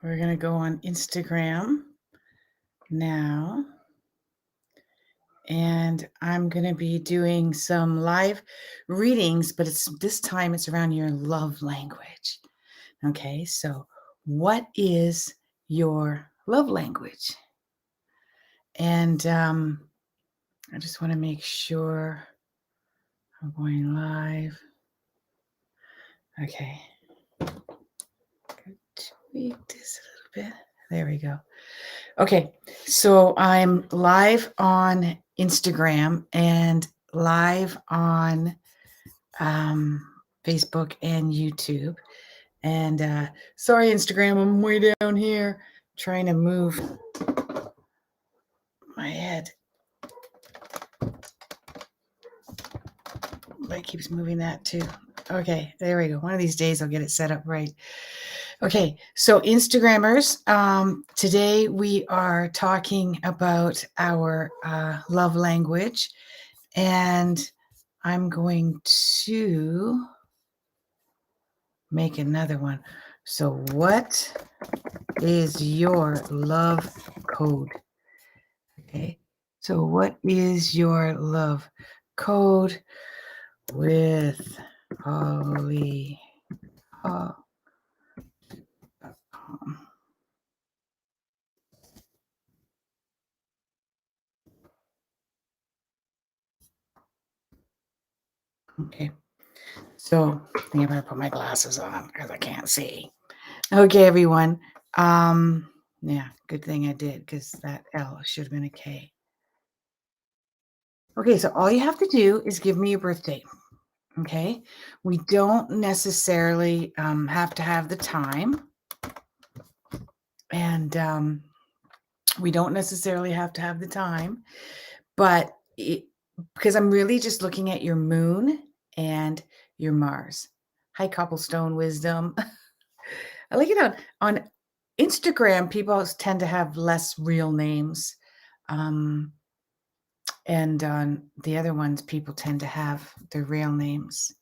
We're going to go on Instagram now. And I'm going to be doing some live readings, but this time it's around your love language. Okay, so what is your love language? And I just want to make sure I'm going live. Okay. Tweak this a little bit. There we go. Okay, so I'm live on Instagram and live on Facebook and YouTube. And sorry, Instagram, I'm way down here trying to move my head. But it keeps moving that too. Okay, there we go. One of these days I'll get it set up right. Okay, so Instagrammers, today we are talking about our love language, and I'm going to make another one. So what is your love code? Okay, so what is your love code with HollyHall.com? Okay, so I think I'm going to put my glasses on because I can't see. Okay, everyone. Yeah, good thing I did because that L should have been a K. Okay, so all you have to do is give me your birthday. Okay, we don't necessarily have to have the time, and we don't necessarily have to have the time, but because I'm really just looking at your moon and your Mars. Hi, Cobblestone Wisdom. I like it on Instagram. People tend to have less real names. And on the other ones, people tend to have their real names.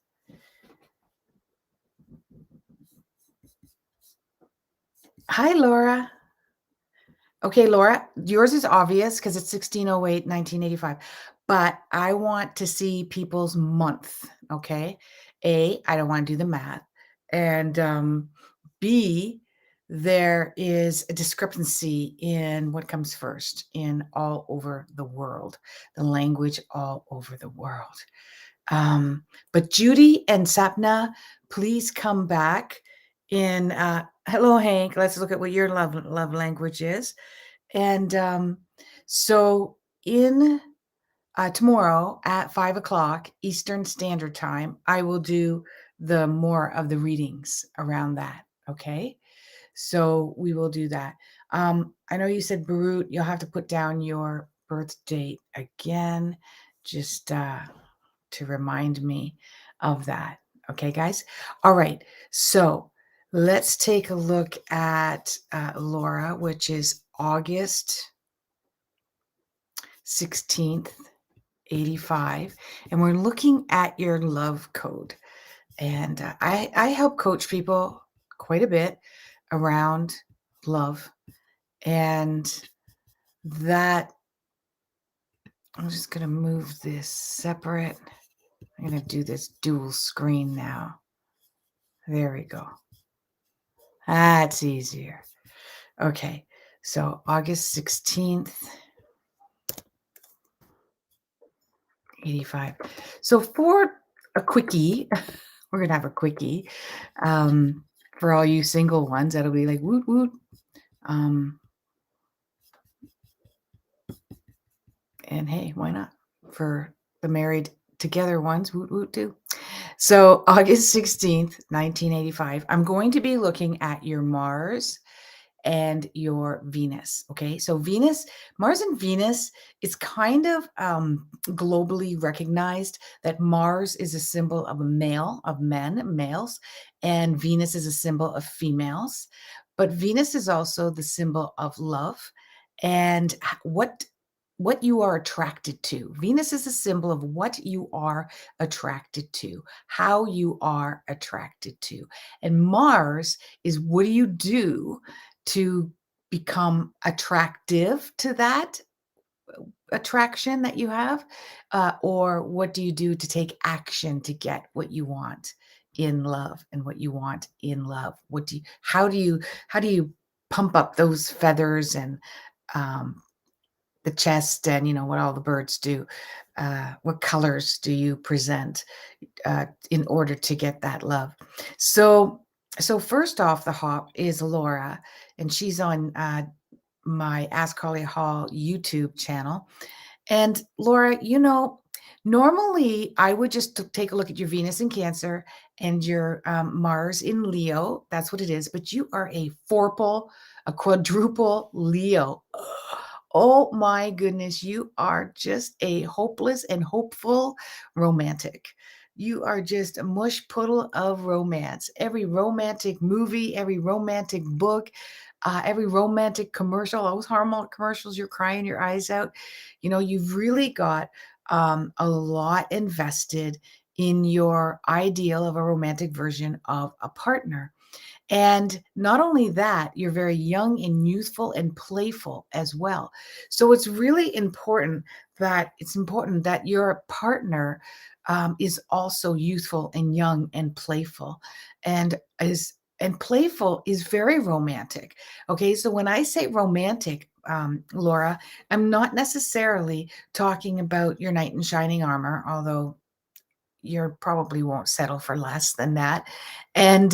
Hi, Laura. Okay, Laura, yours is obvious because it's 1608, 1985. But I want to see people's month, okay? A, I don't want to do the math. And B, there is a discrepancy in what comes first in all over the world, the language all over the world. But Judy and Sapna, please come back in. Hello, Hank. Let's look at what your love language is. And so in tomorrow at 5 o'clock Eastern Standard Time, I will do the more of the readings around that. Okay. So we will do that. I know you said Barut, you'll have to put down your birth date again, just to remind me of that. Okay, guys? All right. So let's take a look at Laura, which is August 16th, 85. And we're looking at your love code. And I help coach people quite a bit around love. And that, I'm just going to move this separate. I'm going to do this dual screen now. There we go. That's easier. Okay, so August 16th, 85. So for a quickie, we're going to have a quickie. For all you single ones, that'll be like woot woot. And hey, why not? For the married together ones, woot woot too. So August 16th, 1985, I'm going to be looking at your Mars and your Venus. Okay, so Venus, Mars and Venus, it's kind of globally recognized that Mars is a symbol of a male, of men, males, and Venus is a symbol of females. But Venus is also the symbol of love and what you are attracted to. Venus is a symbol of what you are attracted to, how you are attracted to. And Mars is what do you do to become attractive to that attraction that you have? Or what do you do to take action to get what you want in love and what you want in love? How do you pump up those feathers and um, the chest and what all the birds do? What colors do you present in order to get that love? So, so first off the hop is Laura, and she's on my Ask Holly Hall YouTube channel. And Laura, normally I would just take a look at your Venus in Cancer and your Mars in Leo. That's what it is. But you are a fourple, a quadruple Leo. Oh my goodness, you are just a hopeless and hopeful romantic. You are just a mush puddle of romance. Every romantic movie, every romantic book, every romantic commercial, those Hallmark commercials, you're crying your eyes out. You've really got a lot invested in your ideal of a romantic version of a partner. And not only that, you're very young and youthful and playful as well. So it's important that your partner is also youthful and young and playful, and playful is very romantic. Okay, so when I say romantic, Laura, I'm not necessarily talking about your knight in shining armor, although you probably won't settle for less than that. And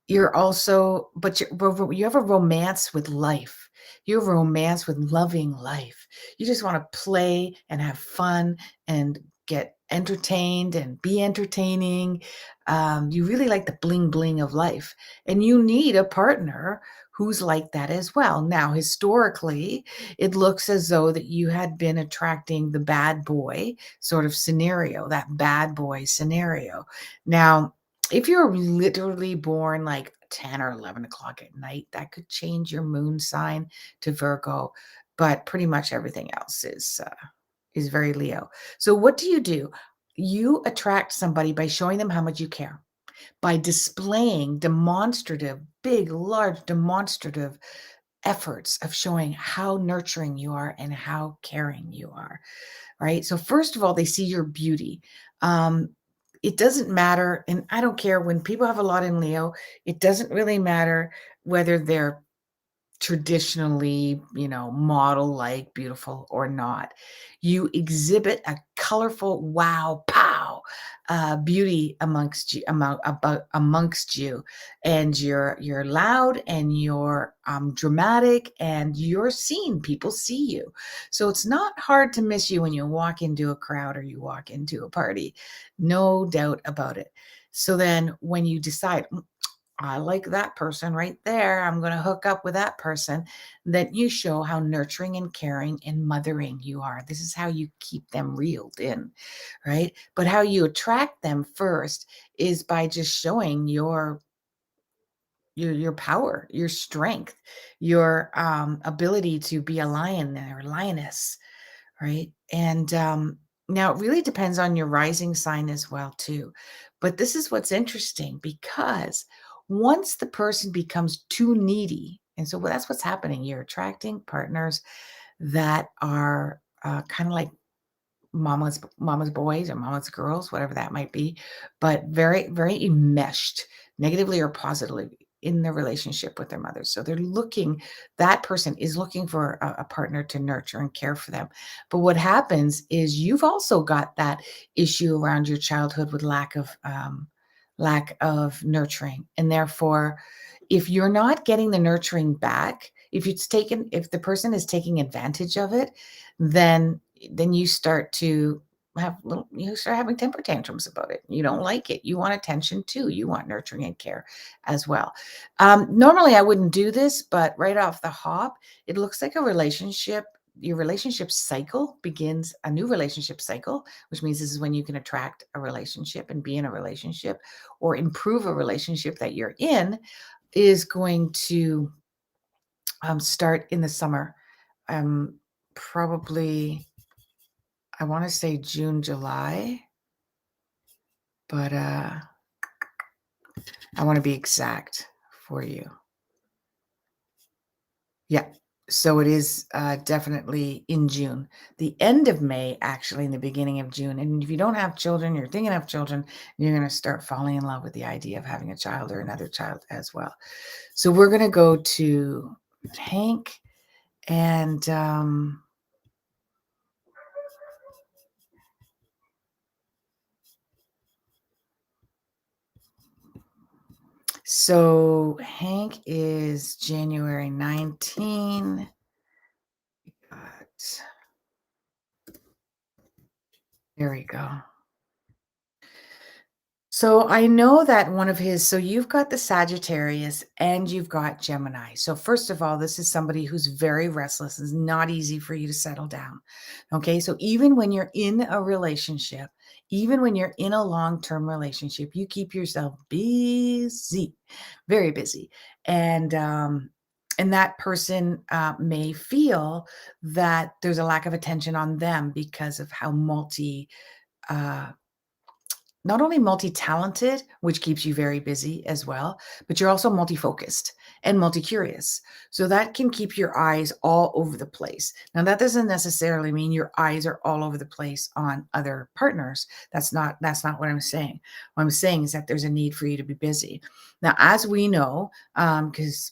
you're also but you have a romance with life. You have a romance with loving life. You just wanna play and have fun and get entertained and be entertaining. You really like the bling bling of life, and you need a partner who's like that as well. Now, historically, it looks as though that you had been attracting the bad boy sort of scenario, that bad boy scenario. Now, if you're literally born like 10 or 11 o'clock at night, that could change your moon sign to Virgo, but pretty much everything else is very Leo. So what do? You attract somebody by showing them how much you care, by displaying demonstrative, big, large, demonstrative efforts of showing how nurturing you are and how caring you are. Right? So first of all, they see your beauty. Um, it doesn't matter, and I don't care when people have a lot in Leo, it doesn't really matter whether they're traditionally, model like beautiful or not. You exhibit a colorful wow, pow, beauty amongst you, and you're loud and you're dramatic and you're seen. People see you, so it's not hard to miss you when you walk into a crowd or you walk into a party. No doubt about it. So then, when you decide, I like that person right there, I'm going to hook up with that person, that you show how nurturing and caring and mothering you are. This is how you keep them reeled in, right? But how you attract them first is by just showing your power, your strength, your ability to be a lion or lioness, right? And now it really depends on your rising sign as well too. But this is what's interesting, because once the person becomes too needy, and so that's what's happening, you're attracting partners that are kind of like mama's boys or mama's girls, whatever that might be, but very, very enmeshed, negatively or positively, in their relationship with their mothers. So that person is looking for a partner to nurture and care for them. But what happens is you've also got that issue around your childhood with lack of nurturing. And therefore, if you're not getting the nurturing back, if the person is taking advantage of it, then you start to you start having temper tantrums about it. You don't like it. You want attention too. You want nurturing and care as well. Normally I wouldn't do this, but right off the hop, it looks like your relationship cycle begins a new relationship cycle, which means this is when you can attract a relationship and be in a relationship or improve a relationship that you're in, is going to start in the summer. Probably, I want to say June, July, but I want to be exact for you. Yeah. So it is definitely in June, the end of May, actually, in the beginning of June. And if you don't have children, you're thinking of children, you're going to start falling in love with the idea of having a child or another child as well. So we're going to go to Hank and so Hank is January 19. Got- There we go. So I know that one of his, so you've got the Sagittarius and you've got Gemini. So first of all, this is somebody who's very restless. It's not easy for you to settle down. Okay. So even when you're in a relationship, even when you're in a long-term relationship, you keep yourself busy, very busy. And that person may feel that there's a lack of attention on them because of how uh, not only multi-talented, which keeps you very busy as well, but you're also multi-focused and multi-curious. So that can keep your eyes all over the place. Now, that doesn't necessarily mean your eyes are all over the place on other partners. That's not what I'm saying. What I'm saying is that there's a need for you to be busy. Now, as we know, because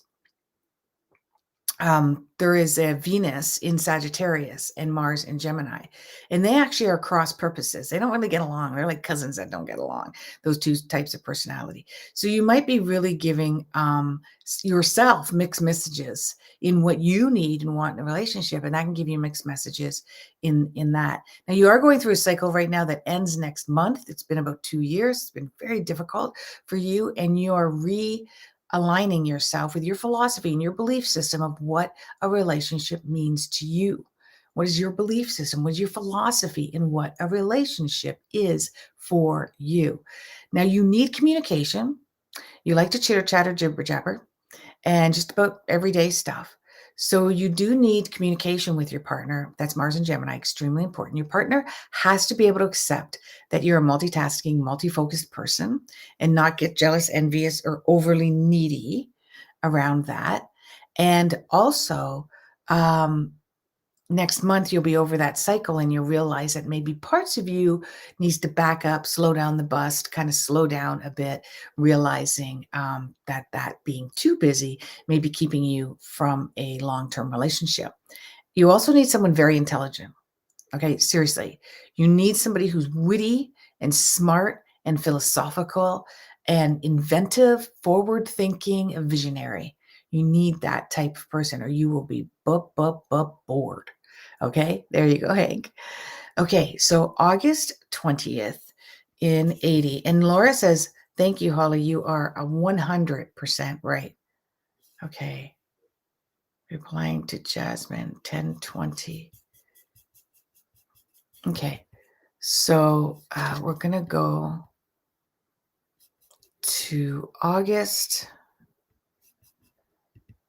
there is a Venus in Sagittarius and Mars in Gemini, and they actually are cross purposes. They don't really get along. They're like cousins that don't get along, those two types of personality. So you might be really giving yourself mixed messages in what you need and want in a relationship, and that can give you mixed messages in that. Now, you are going through a cycle right now that ends next month. It's been about 2 years. It's been very difficult for you, and you are aligning yourself with your philosophy and your belief system of what a relationship means to you. What is your belief system? What is your philosophy in what a relationship is for you? Now, you need communication. You like to chitter chatter, jibber jabber, and just about everyday stuff. So you do need communication with your partner. That's Mars and Gemini, extremely important. Your partner has to be able to accept that you're a multitasking, multi-focused person and not get jealous, envious, or overly needy around that. And also, um, next month you'll be over that cycle and you'll realize that maybe parts of you needs to back up, slow down the bus, kind of slow down a bit, realizing that being too busy may be keeping you from a long-term relationship. You also need someone very intelligent. Okay, seriously. You need somebody who's witty and smart and philosophical and inventive, forward thinking, a visionary. You need that type of person or you will be bored. Okay, there you go, Hank. Okay, so August 20th in 80. And Laura says, thank you, Holly. You are a 100% right. Okay, replying to Jasmine 1020. Okay, so we're going to go to August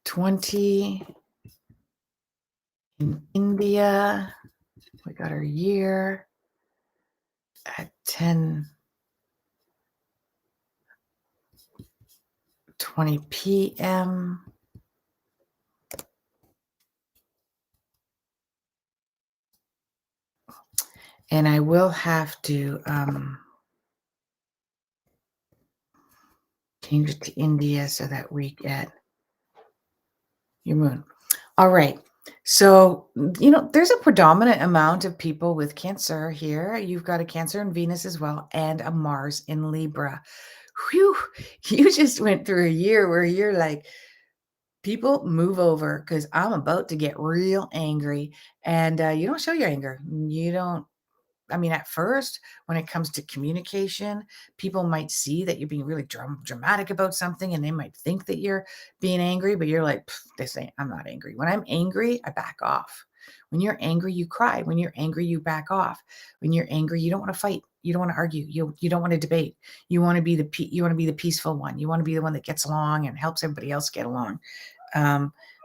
20 in India. We got our year at 10:20 p.m. And I will have to change it to India so that we get your moon. All right. So, there's a predominant amount of people with Cancer here. You've got a Cancer in Venus as well and a Mars in Libra. Whew, you just went through a year where you're like, people move over because I'm about to get real angry. And you don't show your anger. You don't. I mean, at first, when it comes to communication, people might see that you're being really dramatic about something and they might think that you're being angry, but you're like, this ain't, I'm not angry. When I'm angry, I back off. When you're angry, you cry. When you're angry, you back off. When you're angry, you don't want to fight. You don't want to argue. You don't want to debate. You want to be you want to be the peaceful one. You want to be the one that gets along and helps everybody else get along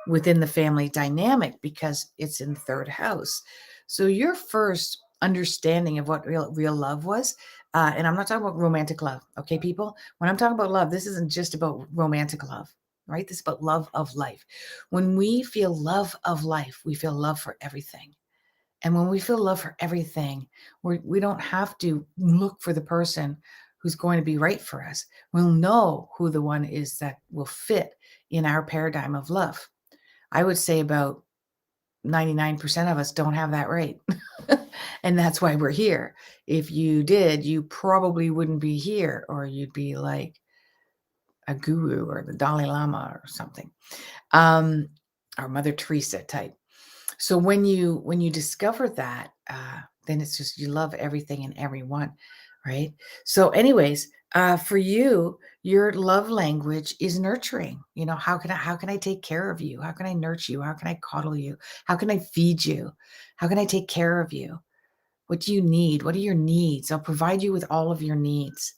within the family dynamic because it's in the third house. So your first understanding of what real love was, and I'm not talking about romantic love, okay, people? When I'm talking about love, this isn't just about romantic love, right? This is about love of life. When we feel love of life, we feel love for everything. And when we feel love for everything, we don't have to look for the person who's going to be right for us. We'll know who the one is that will fit in our paradigm of love. I would say about 99% of us don't have that right. And that's why we're here. If you did, you probably wouldn't be here, or you'd be like a guru or the Dalai Lama or something, um, or Mother Teresa type. So when you discover that, then it's just you love everything and everyone, right? So, anyways, for you, your love language is nurturing. How can I take care of you? How can I nurture you? How can I coddle you? How can I feed you? How can I take care of you? What do you need? What are your needs? I'll provide you with all of your needs.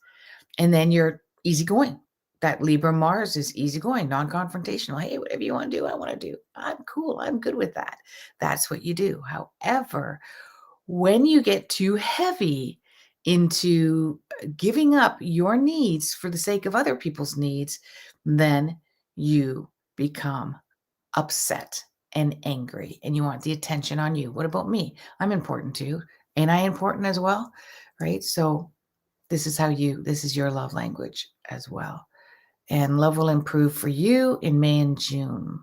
And then you're easygoing. That Libra Mars is easygoing, non-confrontational. Hey, whatever you want to do, I want to do. I'm cool. I'm good with that. That's what you do. However, when you get too heavy into giving up your needs for the sake of other people's needs, then you become upset and angry and you want the attention on you. What about me? I'm important too. Ain't I important as well? Right? So this is your love language as well. And love will improve for you in May and June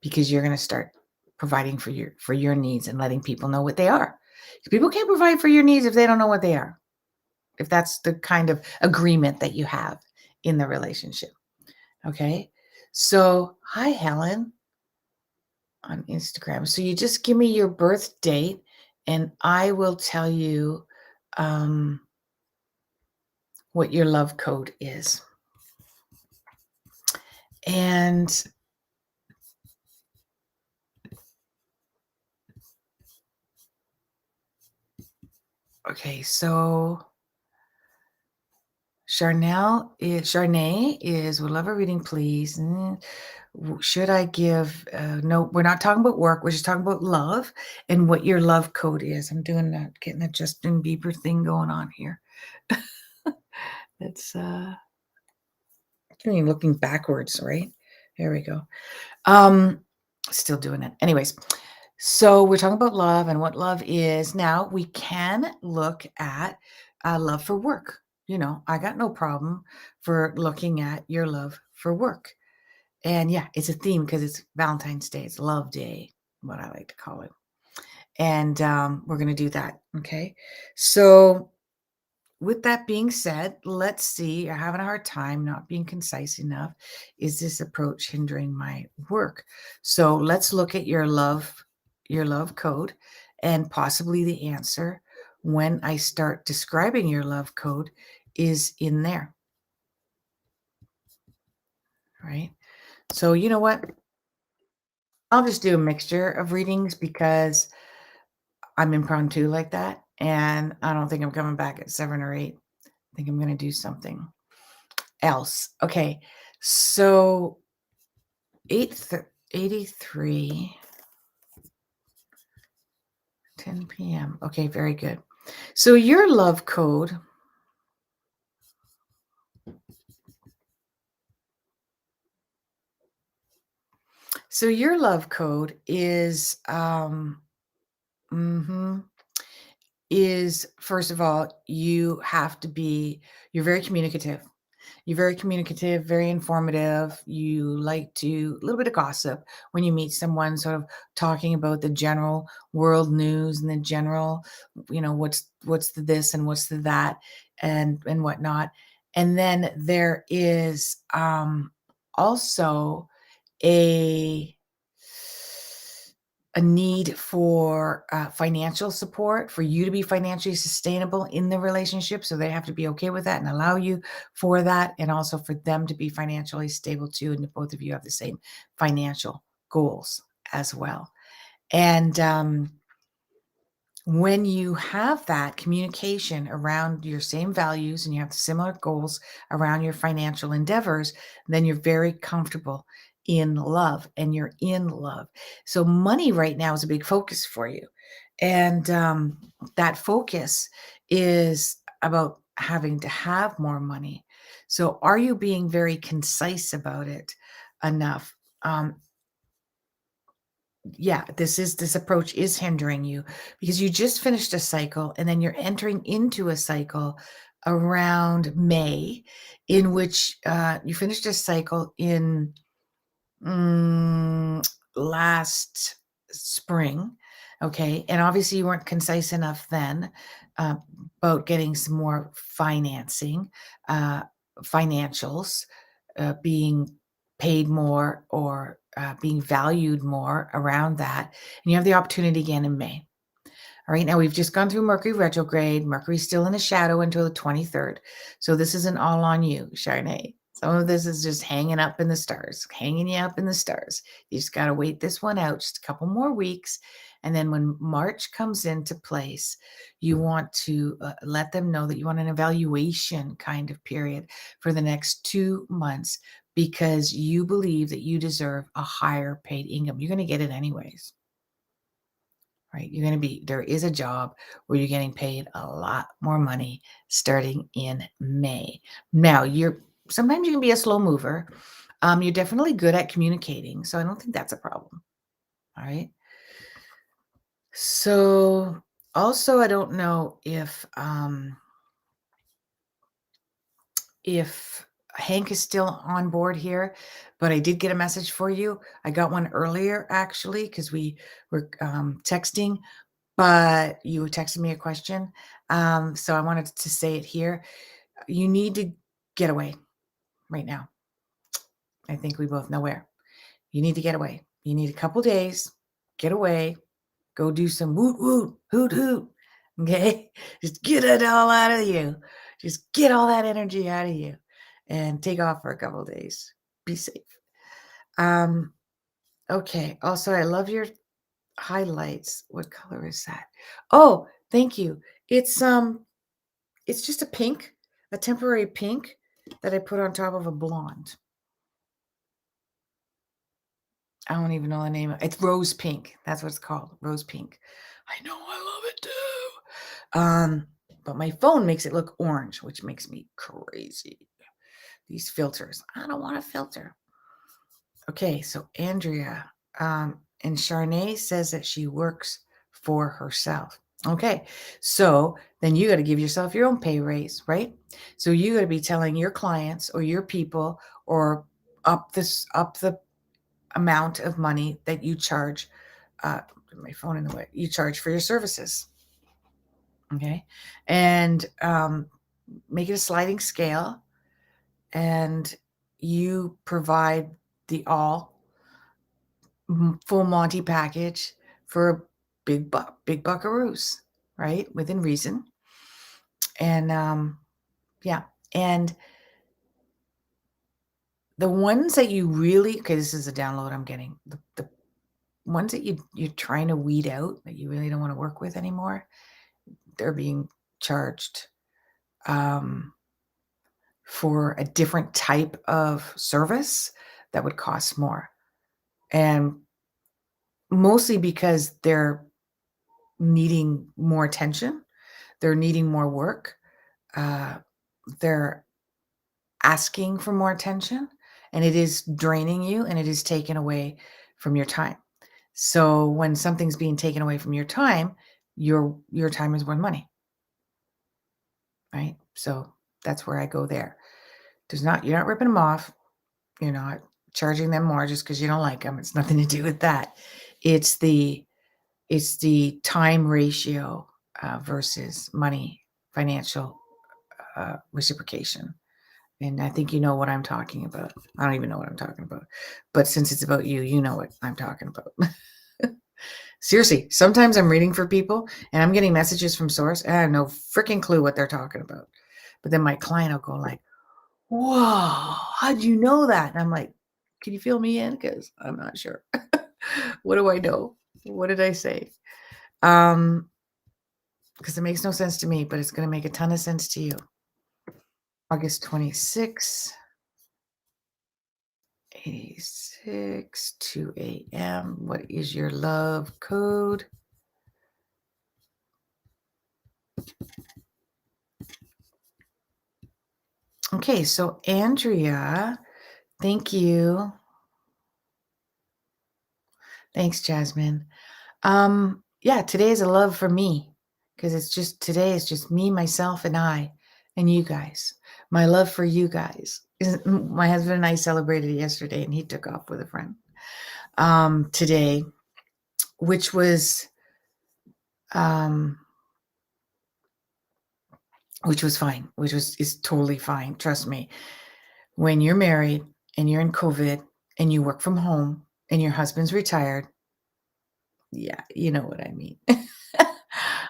because you're going to start providing for your needs and letting people know what they are. People can't provide for your needs if they don't know what they are. If that's the kind of agreement that you have in the relationship. Okay? So, hi Helen on Instagram. So you just give me your birth date and I will tell you what your love code is. And okay, so Charnay is would love a reading, please. Should I give? No, we're not talking about work. We're just talking about love and what your love code is. I'm doing that, getting a Justin Bieber thing going on here. It's looking backwards, right? There we go. Still doing it. Anyways, so we're talking about love and what love is. Now we can look at love for work. I got no problem for looking at your love for work. And yeah, it's a theme because it's Valentine's Day. It's Love Day, what I like to call it. And we're going to do that. Okay. So with that being said, let's see. You're having a hard time not being concise enough. Is this approach hindering my work? So let's look at your love code, and possibly the answer when I start describing your love code is in there. Right? So you know what? I'll just do a mixture of readings because I'm impromptu like that. And I don't think I'm coming back at 7 or 8. I think I'm going to do something else. Okay. So 8:83, 10 p.m. Okay, very good. So your love code is is first of all, you're very communicative. You're very communicative, very informative. You like to a little bit of gossip when you meet someone, sort of talking about the general world news and the general, what's the this and what's the that and whatnot. And then there is also a a need for financial support for you to be financially sustainable in the relationship. So they have to be okay with that and allow you for that. And also for them to be financially stable too. And both of you have the same financial goals as well. And when you have that communication around your same values and you have similar goals around your financial endeavors, then you're very comfortable in love and you're in love. So money right now is a big focus for you. And that focus is about having to have more money. So are you being very concise about it? enough. Yeah, this approach is hindering you because you just finished a cycle and then you're entering into a cycle around May, in which you finished a cycle in Mm, last spring, okay, and obviously you weren't concise enough then, uh, about getting some more financing, uh, financials, being paid more or, being valued more around that, and you have the opportunity again in May. All right, now we've just gone through Mercury retrograde. Mercury's still in the shadow until the 23rd. So this isn't all on you, Charnay. Some of this is just hanging up in the stars, hanging you up in the stars. You just got to wait this one out just a couple more weeks. And then when March comes into place, you want to let them know that you want an evaluation kind of period for the next 2 months because you believe that you deserve a higher paid income. You're going to get it anyways. Right? There is a job where you're getting paid a lot more money starting in May. Now, sometimes you can be a slow mover. You're definitely good at communicating, so I don't think that's a problem. All right. So, also, I don't know if Hank is still on board here, but I did get a message for you. I got one earlier actually because we were texting. But you texted me a question, so I wanted to say it here. You need to get away right now. I think we both know where. You need to get away. You need a couple days, get away, go do some woot woot, hoot hoot. Okay? Just get it all out of you. Just get all that energy out of you and take off for a couple days. Be safe. Um, okay. Also, I love your highlights. What color is that? Oh, thank you. It's just a pink, a temporary pink that I put on top of a blonde. I don't even know the name it's rose pink. That's what it's called, rose pink. I know, I love it too. But my phone makes it look orange, which makes me crazy. These filters. I don't want a filter. Okay, so Andrea, and Charnay says that she works for herself. Okay, so then you got to give yourself your own pay raise, right? So you got to be telling your clients or your people or up the amount of money that you charge. My phone in the way. You charge for your services. Okay, and make it a sliding scale, and you provide the all full Monty package for a big buckaroos, right? Within reason. And yeah. And the ones that you really okay, this is a download I'm getting. The ones that you're trying to weed out that you really don't want to work with anymore, they're being charged for a different type of service that would cost more. And mostly because they're needing more attention, they're needing more work, uh, they're asking for more attention, and it is draining you and it is taken away from your time. So when something's being taken away from your time, your time is worth money, right? So that's where I go there. You're not ripping them off. You're not charging them more just because you don't like them. It's nothing to do with that. It's the time ratio versus money, financial reciprocation. And I think you know what I'm talking about. I don't even know what I'm talking about. But since it's about you, you know what I'm talking about. Seriously, sometimes I'm reading for people and I'm getting messages from source and I have no freaking clue what they're talking about. But then my client will go like, "Whoa, how'd you know that?" And I'm like, "Can you fill me in? Because I'm not sure. What do I know? What did I say?" Because it makes no sense to me, but it's going to make a ton of sense to you. August 26th, 86, 2 a.m. What is your love code? Okay, so Andrea, thank you. Thanks, Jasmine. Yeah, today is a love for me because today is just me, myself, and I, and you guys. My love for you guys. My husband and I celebrated yesterday, and he took off with a friend today, which was um, fine, which is totally fine. Trust me. When you're married and you're in COVID and you work from home and your husband's retired, yeah, you know what I mean.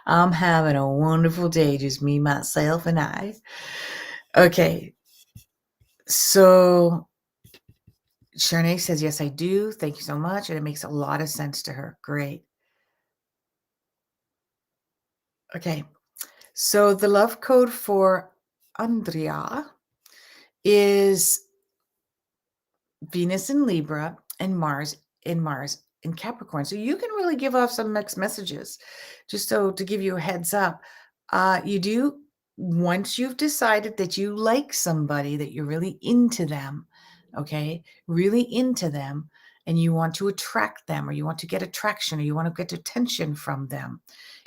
I'm having a wonderful day, just me, myself, and I. Okay, so Sharnay says, yes, I do. Thank you so much. And it makes a lot of sense to her. Great. Okay, so the love code for Andrea is Venus in Libra and Mars in Capricorn. So you can really give off some mixed messages. Just so to give you a heads up, you do once you've decided that you like somebody, that you're really into them, okay, really into them, and you want to attract them, or you want to get attraction, or you want to get attention from them.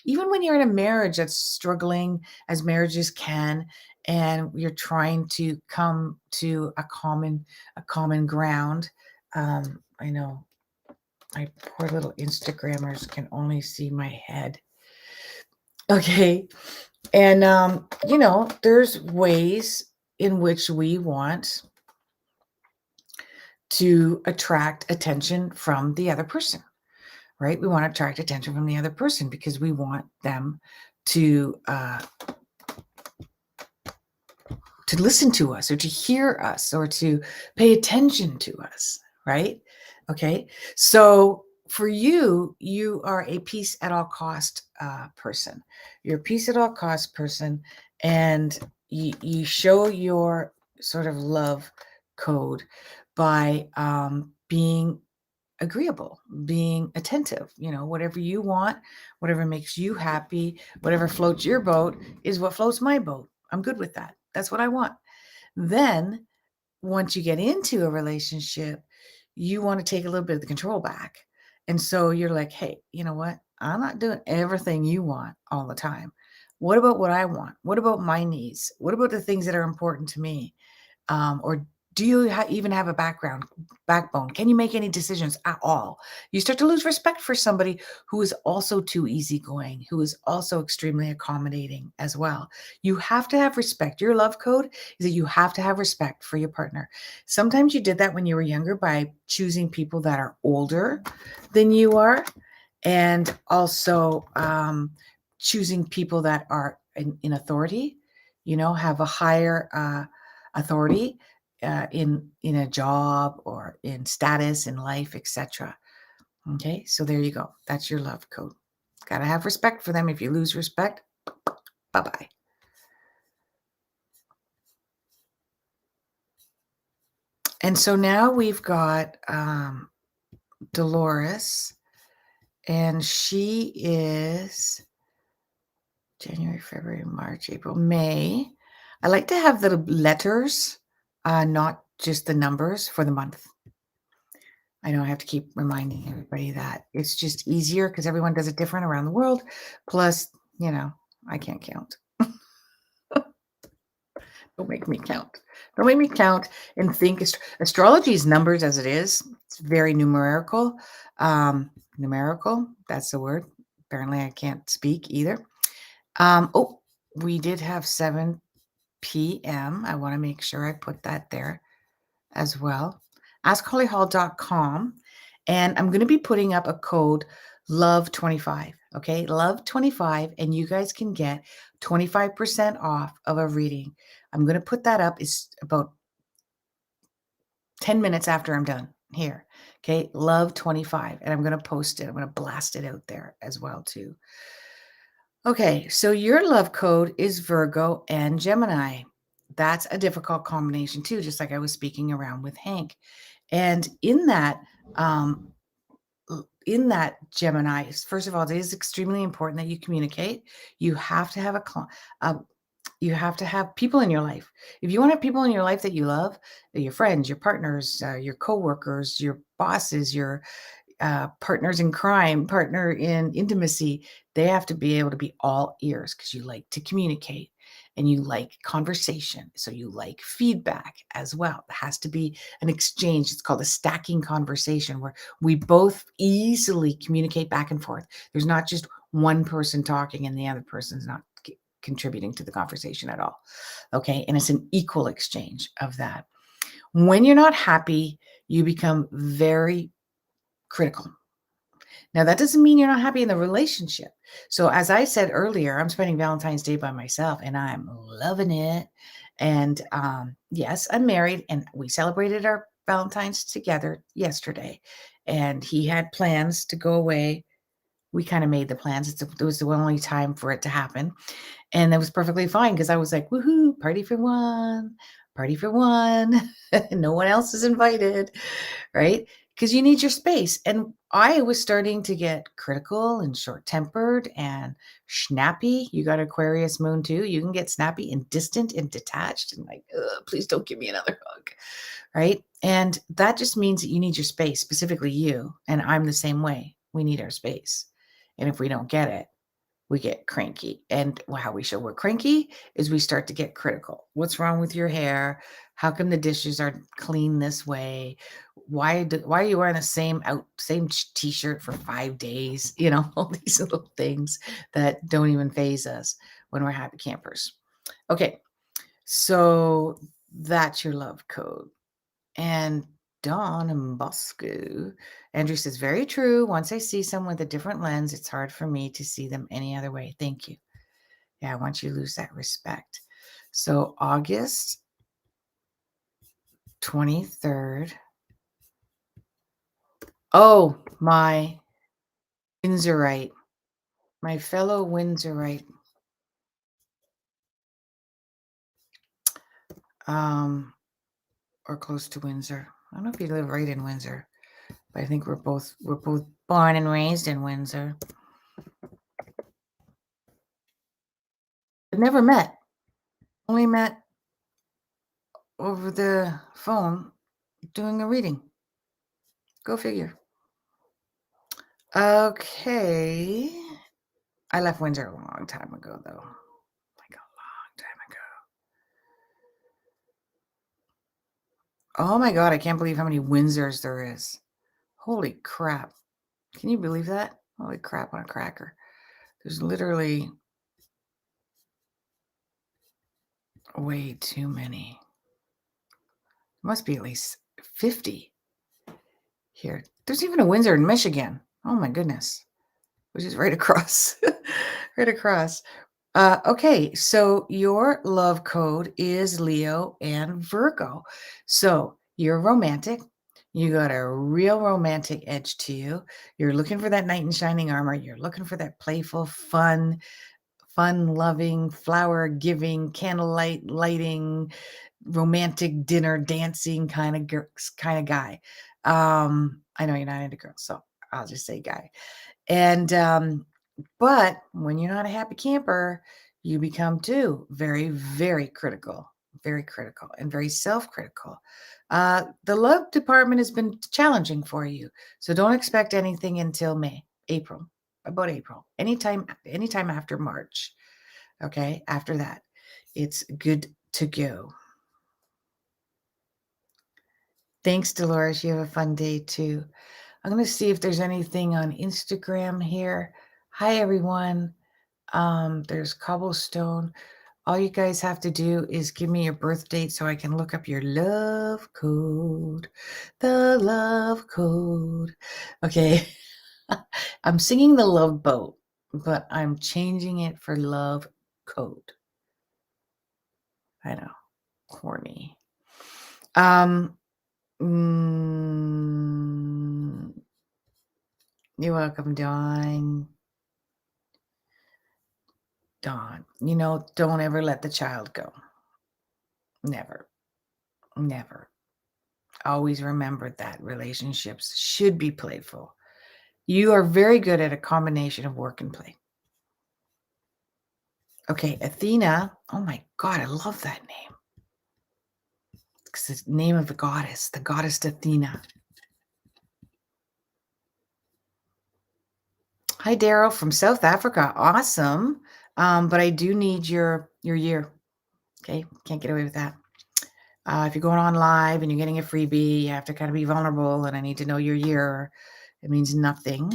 Even when you're in a marriage that's struggling, as marriages can, and you're trying to come to a common ground. I know my poor little Instagrammers can only see my head. Okay. And, there's ways in which we want to attract attention from the other person, right? We want to attract attention from the other person because we want them to listen to us or to hear us or to pay attention to us, right? Okay. So for you, you are a peace at all cost person. You're a peace at all cost person, and you show your sort of love code by being agreeable, being attentive. Whatever you want, whatever makes you happy, whatever floats your boat is what floats my boat. I'm good with that. That's what I want. Then once you get into a relationship, you want to take a little bit of the control back. And so you're like, hey, you know what? I'm not doing everything you want all the time. What about what I want? What about my needs? What about the things that are important to me? Or do you even have a backbone? Can you make any decisions at all? You start to lose respect for somebody who is also too easygoing, who is also extremely accommodating as well. You have to have respect. Your love code is that you have to have respect for your partner. Sometimes you did that when you were younger by choosing people that are older than you are, and also choosing people that are in authority, have a higher authority in a job or in status in life, etc. Okay, so there you go. That's your love code. Got to have respect for them. If you lose respect, bye-bye. And so now we've got Dolores, and she is January, February, March, April, May. I like to have the letters, not just the numbers for the month. I know I have to keep reminding everybody that. It's just easier because everyone does it different around the world. Plus, I can't count. Don't make me count. Don't make me count and think. Astrology is numbers as it is. It's very numerical. Numerical, that's the word. Apparently, I can't speak either. We did have 7 p.m. I want to make sure I put that there as well. AskHollyHall.com. And I'm going to be putting up a code LOVE25. Okay, LOVE25. And you guys can get 25% off of a reading. I'm going to put that up. It's about 10 minutes after I'm done here. Okay, LOVE25. And I'm going to post it. I'm going to blast it out there as well, too. Okay, so your love code is Virgo and Gemini. That's a difficult combination too, just like I was speaking around with Hank. And in that Gemini, first of all, it is extremely important that you communicate. You have to have you have to have people in your life. If you want to have people in your life that you love, your friends, your partners, your coworkers, your bosses, partners in crime, partner in intimacy, they have to be able to be all ears because you like to communicate and you like conversation. So you like feedback as well. It has to be an exchange. It's called a stacking conversation where we both easily communicate back and forth. There's not just one person talking and the other person's not contributing to the conversation at all. Okay. And it's an equal exchange of that. When you're not happy, you become very critical. Now, that doesn't mean you're not happy in the relationship. So, as I said earlier, I'm spending Valentine's Day by myself and I'm loving it. And yes, I'm married and we celebrated our Valentine's together yesterday. And he had plans to go away. We kind of made the plans. It was the only time for it to happen. And that was perfectly fine because I was like, woohoo, party for one, party for one. No one else is invited, right? Because you need your space. And I was starting to get critical and short tempered and snappy. You got Aquarius moon too. You can get snappy and distant and detached and like, please don't give me another hug, right? And that just means that you need your space, specifically you. And I'm the same way. We need our space. And if we don't get it, we get cranky. And how we show we're cranky is we start to get critical. What's wrong with your hair? How come the dishes are clean this way? Why are you wearing the same t-shirt for 5 days? You know, all these little things that don't even faze us when we're happy campers. Okay, so that's your love code. And Dawn and Bosco. Andrew says, very true. Once I see someone with a different lens, it's hard for me to see them any other way. Thank you. Yeah, once you lose that respect. So August 23rd. Oh, my Windsorite. My fellow Windsorite. Or close to Windsor. I don't know if you live right in Windsor, but I think we're both born and raised in Windsor. But never met. Only met over the phone doing a reading. Go figure. Okay. I left Windsor a long time ago, though. Like a long time ago. Oh my God, I can't believe how many Windsors there is. Holy crap. Can you believe that? Holy crap on a cracker. There's literally way too many. There must be at least 50 here. There's even a Windsor in Michigan. Oh my goodness. Which is right across. Right across. Okay, so your love code is Leo and Virgo. So you're romantic. You got a real romantic edge to you. You're looking for that knight in shining armor. You're looking for that playful, fun-loving, flower-giving, candlelight lighting, romantic dinner dancing kind of guy. I know you're not into girls, so I'll just say guy. And but when you're not a happy camper, you become too very critical, and very self-critical. The love department has been challenging for you, so don't expect anything until April, about April, anytime after March. Okay, after that, it's good to go. Thanks, Dolores. You have a fun day too. I'm going to see if there's anything on Instagram here. Hi, everyone. There's Cobblestone. All you guys have to do is give me your birth date so I can look up your love code. The love code. Okay. I'm singing the love boat, but I'm changing it for love code. I know. Corny. You're welcome, Dawn. Dawn, don't ever let the child go. Never. Never. Always remember that relationships should be playful. You are very good at a combination of work and play. Okay, Athena. Oh my God, I love that name. It's the name of the goddess Athena. Hi, Daryl from South Africa. Awesome. But I do need your year. Okay, can't get away with that. If you're going on live and you're getting a freebie, you have to kind of be vulnerable, and I need to know your year. It means nothing.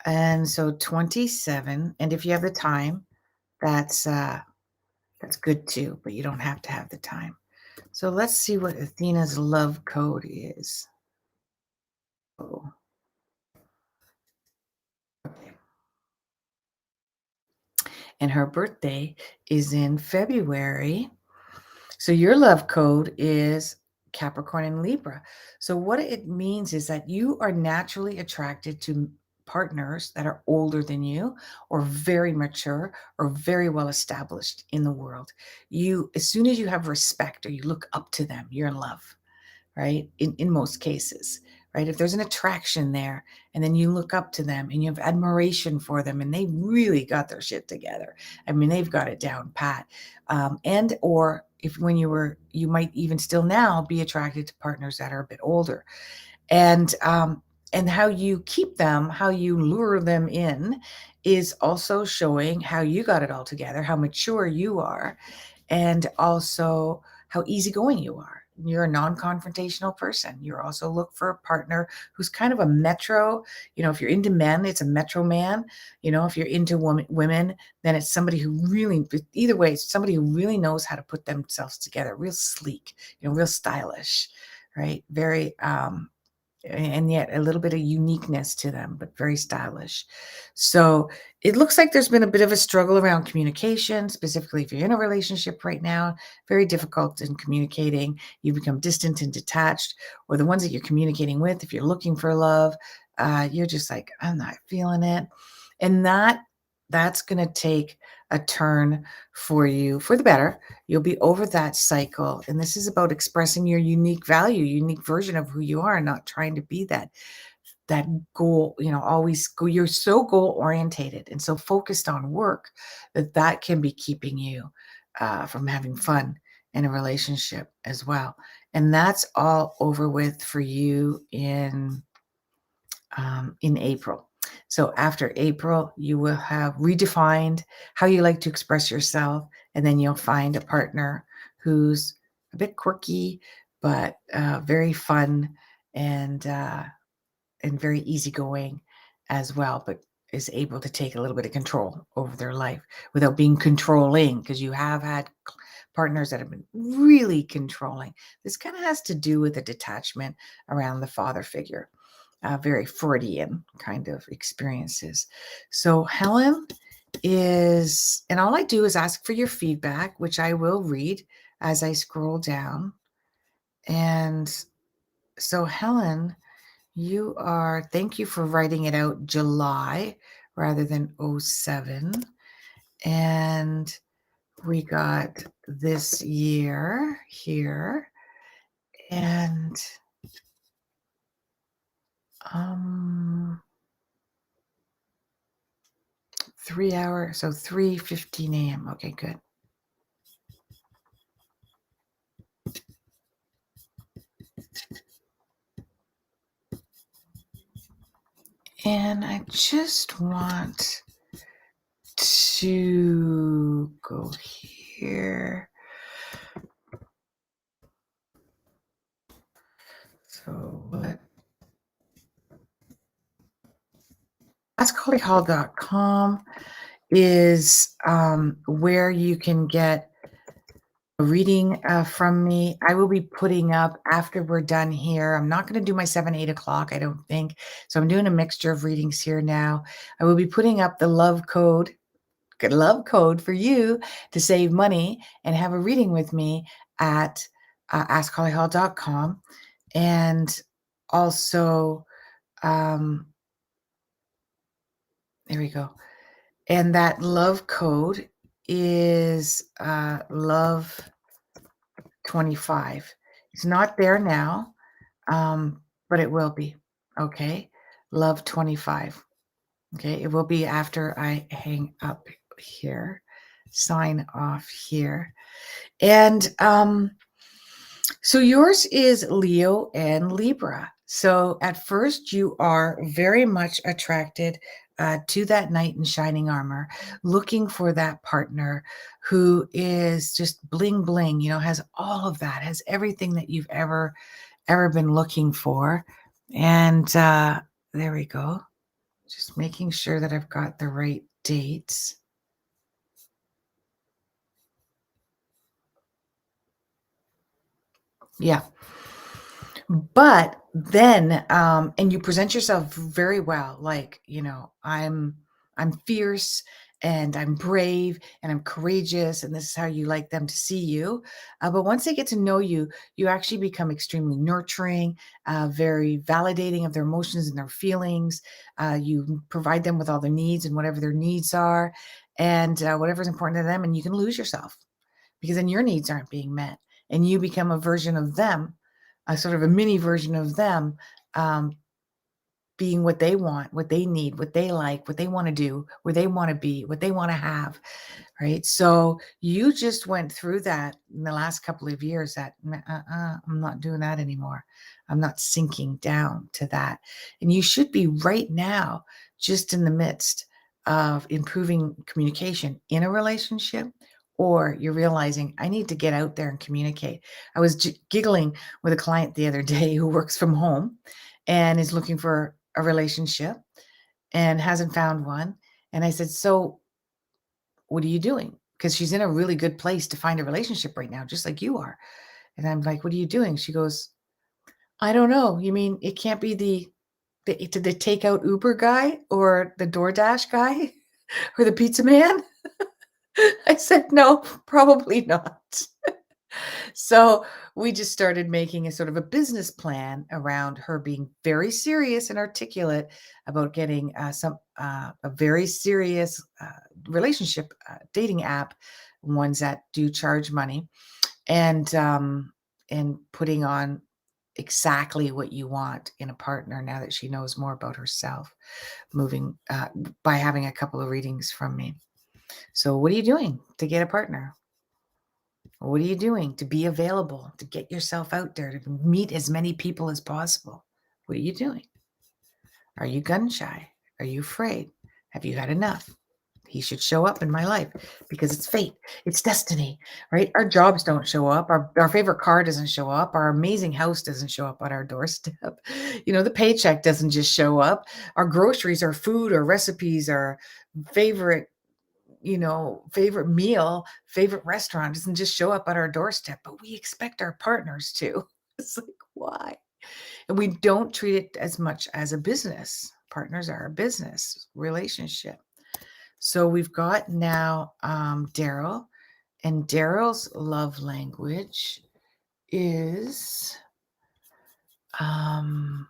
And so 27, and if you have the time, that's good too, but you don't have to have the time. So let's see what Athena's love code is. Oh, okay. And her birthday is in February. So your love code is Capricorn and Libra. So what it means is that you are naturally attracted to partners that are older than you or very mature or very well established in the world. You, as soon as you have respect or you look up to them, you're in love, right? In most cases, right? If there's an attraction there and then you look up to them and you have admiration for them and they really got their shit together. I mean, they've got it down pat. And or if when you might even still now be attracted to partners that are a bit older. And how you keep them, how you lure them in is also showing how you got it all together, how mature you are, and also how easygoing you are. You're a non-confrontational person. You're also look for a partner who's kind of a metro. If you're into men, it's a metro man. If you're into women, then it's somebody who really, either way, it's somebody who really knows how to put themselves together, real sleek, real stylish, right? Very and yet a little bit of uniqueness to them, but very stylish. So it looks like there's been a bit of a struggle around communication, specifically if you're in a relationship right now, very difficult in communicating. You become distant and detached, or the ones that you're communicating with, if you're looking for love, you're just like, I'm not feeling it. And that's going to take a turn for you for the better. You'll be over that cycle. And this is about expressing your unique value, unique version of who you are, and not trying to be that goal, always go. You're so goal orientated and so focused on work that can be keeping you from having fun in a relationship as well. And that's all over with for you in April. So after April, you will have redefined how you like to express yourself, and then you'll find a partner who's a bit quirky, but very fun and very easygoing as well, but is able to take a little bit of control over their life without being controlling, because you have had partners that have been really controlling. This kind of has to do with a detachment around the father figure, very Freudian kind of experiences. So Helen is, and all I do is ask for your feedback, which I will read as I scroll down. And so Helen, thank you for writing it out July rather than '07. And we got this year here. And um 3 hours, so 3:15 a.m. Okay, good. And I just want to go here. So what? AskHollyHall.com is where you can get a reading from me. I will be putting up after we're done here. I'm not going to do my 7, 8 o'clock, I don't think. So I'm doing a mixture of readings here now. I will be putting up the love code for you to save money and have a reading with me at AskHollyHall.com. And also, there we go. And that love code is love 25. It's not there now, but it will be. Okay. Love 25. Okay. It will be after I hang up here, sign off here. And so yours is Leo and Libra. So at first you are very much attracted to that knight in shining armor, looking for that partner who is just bling bling, has all of that, has everything that you've ever been looking for. And there we go. Just making sure that I've got the right dates. Yeah. But then, and you present yourself very well, like, I'm fierce and I'm brave and I'm courageous, and this is how you like them to see you. But once they get to know you, you actually become extremely nurturing, very validating of their emotions and their feelings. You provide them with all their needs and whatever their needs are, and whatever's important to them, and you can lose yourself because then your needs aren't being met, and you become a version of them, a sort of a mini version of them, um, being what they want, what they need, what they like, what they want to do, where they want to be, what they want to have. Right. So you just went through that in the last couple of years that I'm not doing that anymore. I'm not sinking down to that. And you should be right now just in the midst of improving communication in a relationship, or you're realizing I need to get out there and communicate. I was giggling with a client the other day who works from home and is looking for a relationship and hasn't found one. And I said, "So what are you doing?" Because she's in a really good place to find a relationship right now, just like you are. And I'm like, "What are you doing?" She goes, "I don't know. You mean it can't be the takeout Uber guy or the DoorDash guy or the pizza man?" I said, "No, probably not." So we just started making a sort of a business plan around her being very serious and articulate about getting a very serious relationship dating app, ones that do charge money, and putting on exactly what you want in a partner now that she knows more about herself, moving by having a couple of readings from me. So, what are you doing to get a partner? What are you doing to be available, to get yourself out there, to meet as many people as possible? What are you doing? Are you gun shy? Are you afraid? Have you had enough? He should show up in my life because it's fate, it's destiny, right? Our jobs don't show up. Our favorite car doesn't show up. Our amazing house doesn't show up on our doorstep. The paycheck doesn't just show up. Our groceries, our food, our recipes, our favorite favorite meal, favorite restaurant doesn't just show up at our doorstep, but we expect our partners to. It's like, why? And we don't treat it as much as a business. Partners are a business relationship. So we've got now Daryl, and Daryl's love language is and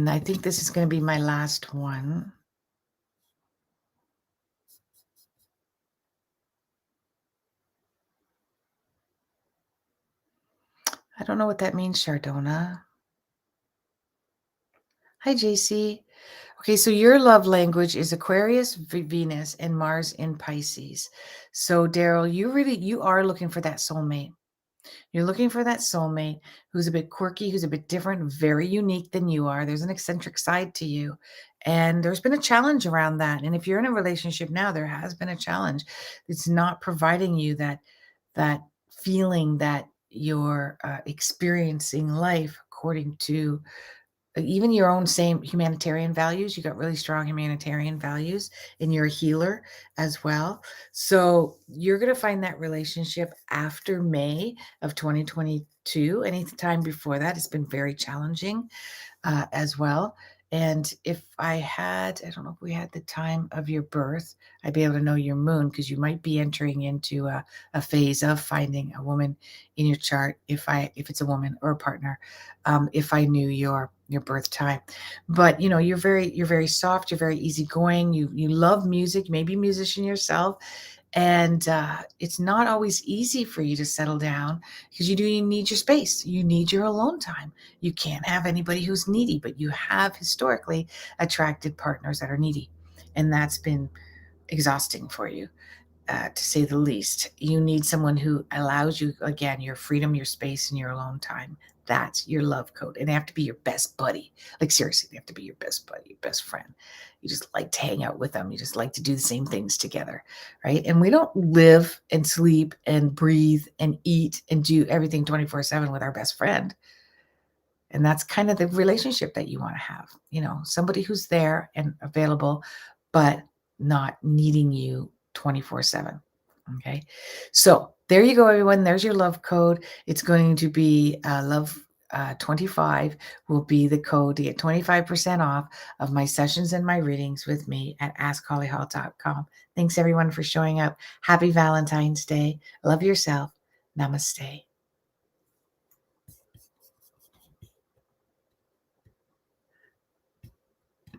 I think this is going to be my last one. I don't know what that means, Chardonna. Hi, JC. Okay, so your love language is Aquarius, Venus, and Mars in Pisces. So, Daryl, you are looking for that soulmate. You're looking for that soulmate who's a bit quirky, who's a bit different, very unique than you are. There's an eccentric side to you. And there's been a challenge around that. And if you're in a relationship now, there has been a challenge. It's not providing you that feeling that you're experiencing life according to even your own same humanitarian values. You got really strong humanitarian values, and you're a healer as well. So you're going to find that relationship after May of 2022. Anytime before that, it's been very challenging as well. And if I don't know if we had the time of your birth, I'd be able to know your moon, because you might be entering into a phase of finding a woman in your chart. If it's a woman or a partner, if I knew your birth time. But you're very soft, you're very easygoing, you love music, maybe a musician yourself. And it's not always easy for you to settle down because you need your space. You need your alone time. You can't have anybody who's needy, but you have historically attracted partners that are needy. And that's been exhausting for you, to say the least. You need someone who allows you, again, your freedom, your space, and your alone time. That's your love code. And they have to be your best buddy. Like, seriously, they have to be your best buddy, your best friend. You just like to hang out with them. You just like to do the same things together, right? And we don't live and sleep and breathe and eat and do everything 24/7 with our best friend. And that's kind of the relationship that you want to have, somebody who's there and available, but not needing you 24/7. Okay. So there you go, everyone. There's your love code. It's going to be love 25 will be the code to get 25% off of my sessions and my readings with me at askhollyhall.com. Thanks everyone for showing up. Happy Valentine's Day. Love yourself. Namaste.